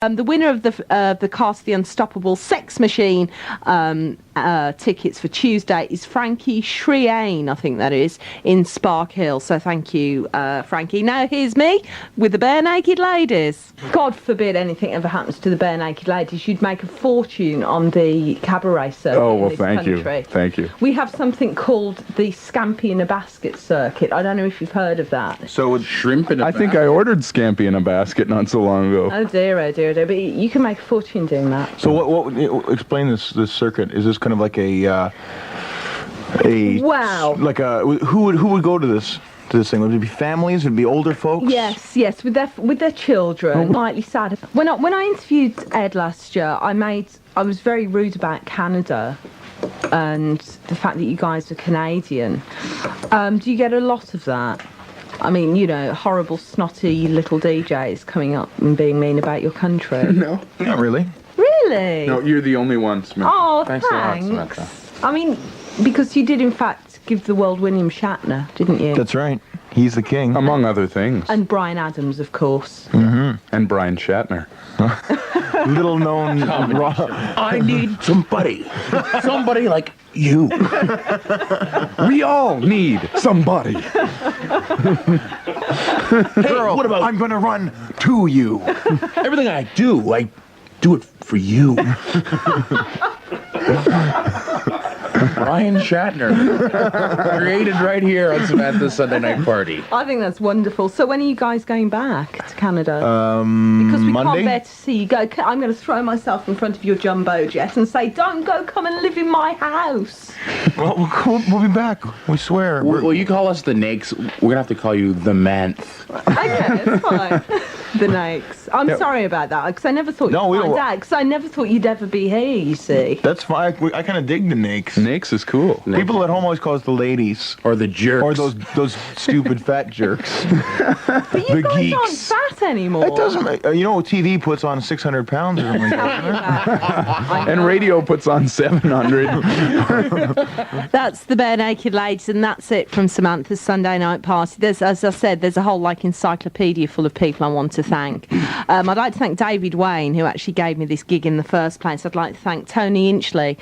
The winner of the Cast the Unstoppable Sex Machine tickets for Tuesday is Frankie Shriane, I think that is, in Spark Hill. So thank you, Frankie. Now here's me with the Bare Naked Ladies. God forbid anything ever happens to the Bare Naked Ladies. You'd make a fortune on the cabaret circuit. Oh, well, in this thank country. you. Thank you. We have something called the Scampi in a Basket circuit. I don't know if you've heard of that. So with shrimp in a basket? I think I ordered scampi in a basket not so long ago. Oh dear, oh dear, oh dear. But you can make a fortune doing that. So what explain this circuit? Is this kind of like wow, like who would go to this thing? Would it be families? Would it be older folks? Yes, with their children. Slightly sad. When I interviewed Ed last year, I was very rude about Canada and the fact that you guys are Canadian. Do you get a lot of that? I mean, you know, horrible, snotty little DJs coming up and being mean about your country. No, not really. Really? No, you're the only one, Samantha. Oh, thanks a lot, Samantha. I mean, because you did in fact give the world William Shatner, didn't you? That's right. He's the king. Among other things. And Bryan Adams, of course. Mm-hmm. And Brian Shatner. Little known. I need somebody like you. We all need somebody. Hey, what about I'm gonna run to you? Everything I do it for you. Brian Shatner, created right here on Samantha's Sunday Night Party. I think that's wonderful. So when are you guys going back to Canada? Because we Monday? can't bear to see you go. I'm going to throw myself in front of your jumbo jet and say, don't go, come and live in my house. Well, we'll be back. We swear. Well, you call us the Nakes. We're going to have to call you the Manth. Okay, that's fine. The Nakes. I'm sorry about that, because I never thought you'd find out, because I never thought you'd ever be here, you see. That's fine. I kind of dig the Nakes. Nakes is cool. People at home always call us the ladies. Or the jerks. Or those stupid fat jerks. But you guys aren't fat anymore. It doesn't make... You know, TV puts on 600 pounds or something like that. And radio puts on 700. That's the Bare Naked Ladies, and that's it from Samantha's Sunday Night Party. There's, as I said, there's a whole encyclopedia full of people I want to thank. I'd like to thank David Wayne, who actually gave me this gig in the first place. I'd like to thank Tony Inchley,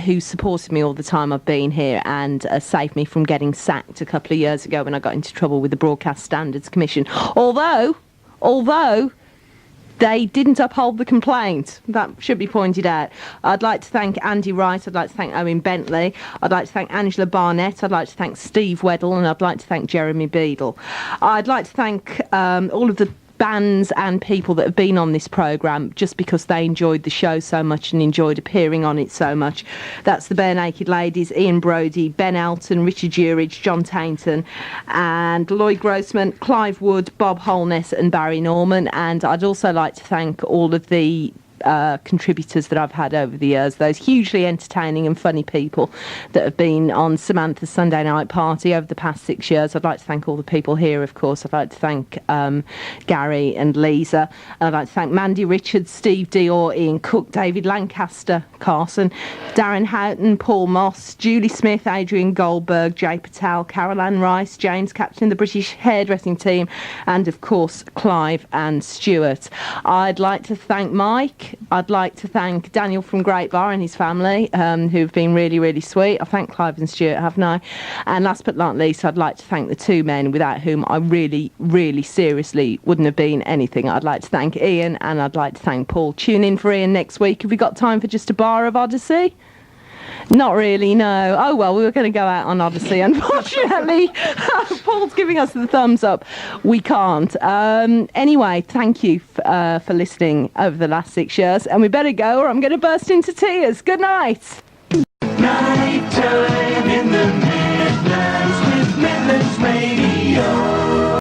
who supported me all the time I've been here and saved me from getting sacked a couple of years ago when I got into trouble with the Broadcast Standards Commission. Although they didn't uphold the complaint. That should be pointed out. I'd like to thank Andy Wright. I'd like to thank Owen Bentley. I'd like to thank Angela Barnett. I'd like to thank Steve Weddle. And I'd like to thank Jeremy Beadle. I'd like to thank all of the bands and people that have been on this programme just because they enjoyed the show so much and enjoyed appearing on it so much. That's the Bare Naked Ladies, Ian Brodie, Ben Elton, Richard Urich, John Tainton and Lloyd Grossman, Clive Wood, Bob Holness and Barry Norman. And I'd also like to thank all of the contributors that I've had over the years, those hugely entertaining and funny people that have been on Samantha's Sunday Night Party over the past 6 years. I'd like to thank all the people here, of course. I'd like to thank Gary and Lisa. I'd like to thank Mandy Richards, Steve Dior, Ian Cook, David Lancaster, Carson, Darren Houghton, Paul Moss, Julie Smith, Adrian Goldberg, Jay Patel, Carol Ann Rice, James Captain, the British hairdressing team, and of course Clive and Stuart. I'd like to thank Mike. I'd like to thank Daniel from Great Bar and his family, who've been really, really sweet. I thank Clive and Stuart, haven't I? And last but not least, I'd like to thank the two men without whom I really, really seriously wouldn't have been anything. I'd like to thank Ian and I'd like to thank Paul. Tune in for Ian next week. Have we got time for just a bar of Odyssey? Not really, no. Oh, well, we were going to go out on Odyssey. Unfortunately, Paul's giving us the thumbs up. We can't. Anyway, thank you for listening over the last 6 years. And we better go or I'm going to burst into tears. Good night.